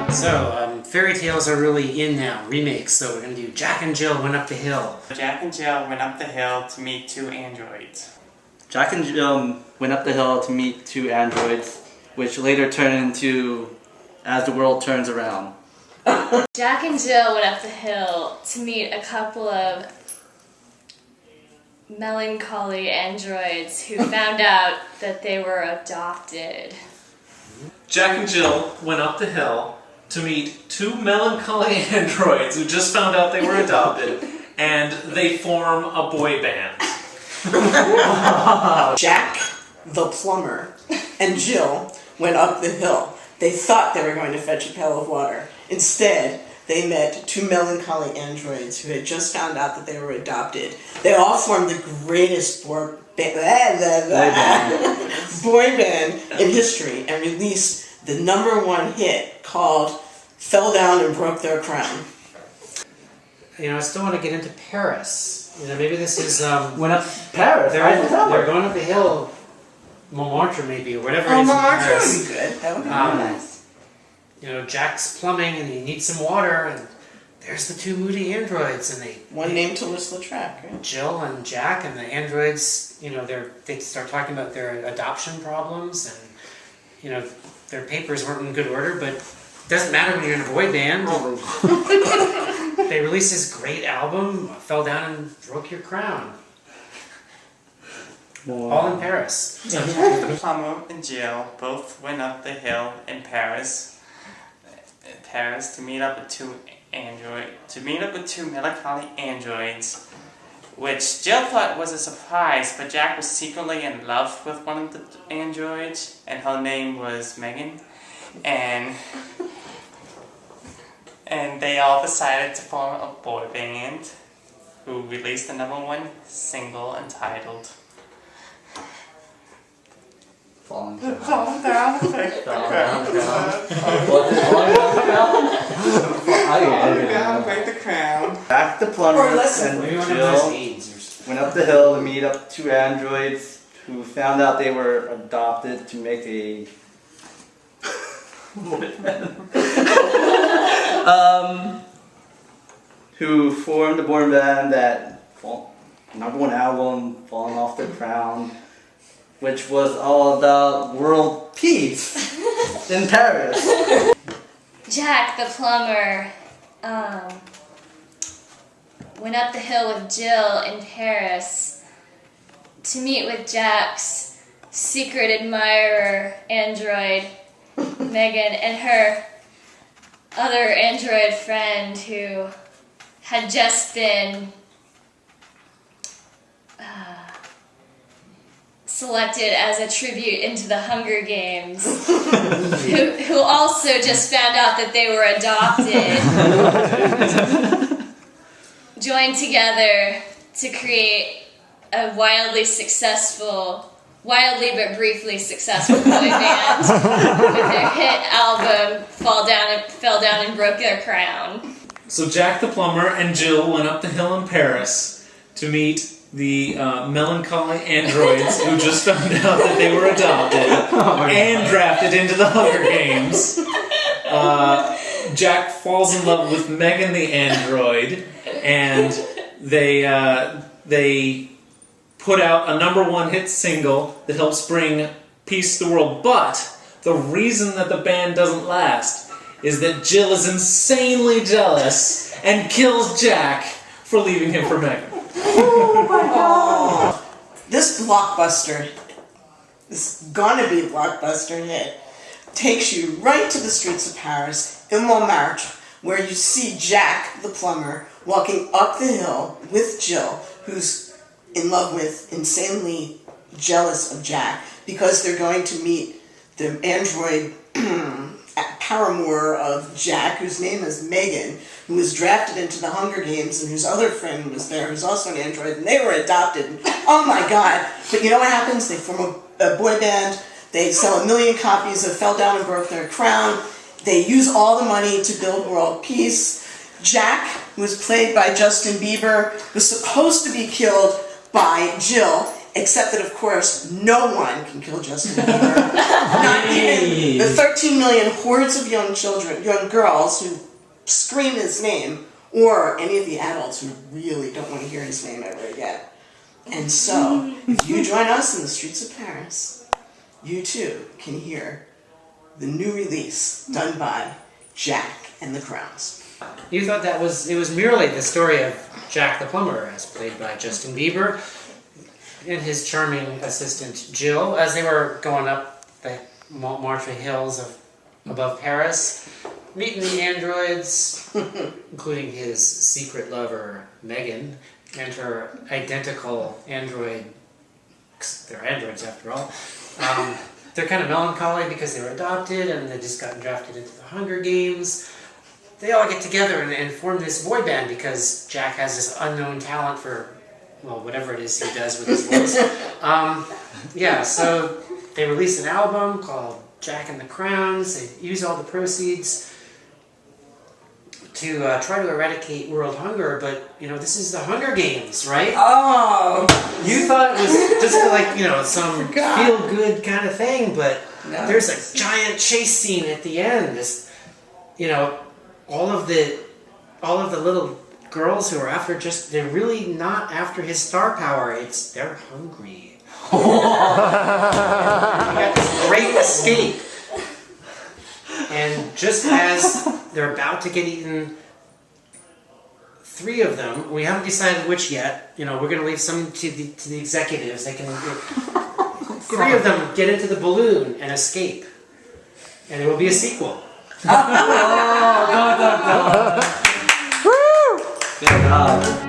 So, fairy tales are really in now, remakes, so we're going to do Jack and Jill Went Up the Hill. Jack and Jill went up the hill to meet two androids. Jack and Jill went up the hill to meet two androids, which later turn into As the World Turns Around. Jack and Jill went up the hill to meet a couple of melancholy androids who found out that they were adopted. Jack and Jill went up the hill to meet two melancholy androids who just found out they were adopted, and they form a boy band. Jack, the plumber, and Jill went up the hill. They thought they were going to fetch a pail of water. Instead, they met two melancholy androids who had just found out that they were adopted. They all formed the greatest boy band in history and released the #1 hit called Fell Down and Broke Their Crown. You know, I still want to get into Paris. You know, maybe this is, Went up Paris. they're going up the hill, Montmartre maybe, or whatever it is in Montmartre Paris. would be good. That would be nice. You know, Jack's plumbing and he needs some water, and there's the two moody androids, and One named Toulouse-Lautrec, right? Jill and Jack and the androids, you know, they start talking about their adoption problems, and, you know, their papers weren't in good order, but it doesn't matter when you're in a boy band. They released this great album, Fell Down and Broke Your Crown. All in Paris. Plumber and Jill both went up the hill in Paris to meet up with two melancholy androids, which Jill thought was a surprise, but Jack was secretly in love with one of the androids, and her name was Megan, and they all decided to form a boy band who released the #1 single entitled Falling Down. What's it? Down, break the crown. Jack the plumber and Maybe one of Jill those AIDS or something. went up the hill to meet up two androids who found out they were adopted to make a who formed a boy band that #1 album, Falling Off the Crown, which was all about world peace in Paris. Jack, the plumber, went up the hill with Jill in Paris to meet with Jack's secret admirer android, Megan, and her other android friend who had just been selected as a tribute into the Hunger Games, who also just found out that they were adopted, joined together to create a wildly but briefly successful boy band with their hit album Fell Down and Broke Their Crown. So Jack the plumber and Jill went up the hill in Paris to meet the melancholy androids who just found out that they were adopted and drafted into the Hunger Games. Jack falls in love with Megan the android, and they put out a #1 hit single that helps bring peace to the world. But the reason that the band doesn't last is that Jill is insanely jealous and kills Jack for leaving him for Megan. Oh my god! This gonna be blockbuster hit, takes you right to the streets of Paris, in Montmartre, where you see Jack, the plumber, walking up the hill with Jill, who's in love with, insanely jealous of Jack, because they're going to meet the android paramour of Jack, whose name is Megan, who was drafted into the Hunger Games, and whose other friend was there, who's also an android, and they were adopted. Oh my god. But you know what happens? They form a boy band, they sell 1 million copies of Fell Down and Broke Their Crown, they use all the money to build world peace. Jack, who was played by Justin Bieber, was supposed to be killed by Jill, except that, of course, no one can kill Justin Bieber. The 13 million hordes of young girls who scream his name, or any of the adults who really don't want to hear his name ever again. And so, if you join us in the streets of Paris, you too can hear the new release done by Jack and the Crowns. You thought it was merely the story of Jack the Plumber, as played by Justin Bieber, and his charming assistant Jill, as they were going up the Montmartre hills above Paris, meeting the androids, including his secret lover Megan, and her identical android, 'cause they're androids after all. They're kind of melancholy because they were adopted and they just got drafted into the Hunger Games. They all get together and form this boy band because Jack has this unknown talent for, well, whatever it is he does with his voice. So they release an album called Jack and the Crowns. They use all the proceeds to try to eradicate world hunger, but this is the Hunger Games, right? Oh! You thought it was just like some feel-good kind of thing, but No. there's a giant chase scene at the end. This, all of the little girls who are after they're really not after his star power. They're hungry. You got this great escape. And just as they're about to get eaten, 3 of them, we haven't decided which yet, we're going to leave some to the executives. They can 3 of them get into the balloon and escape. And there will be a sequel. Good job.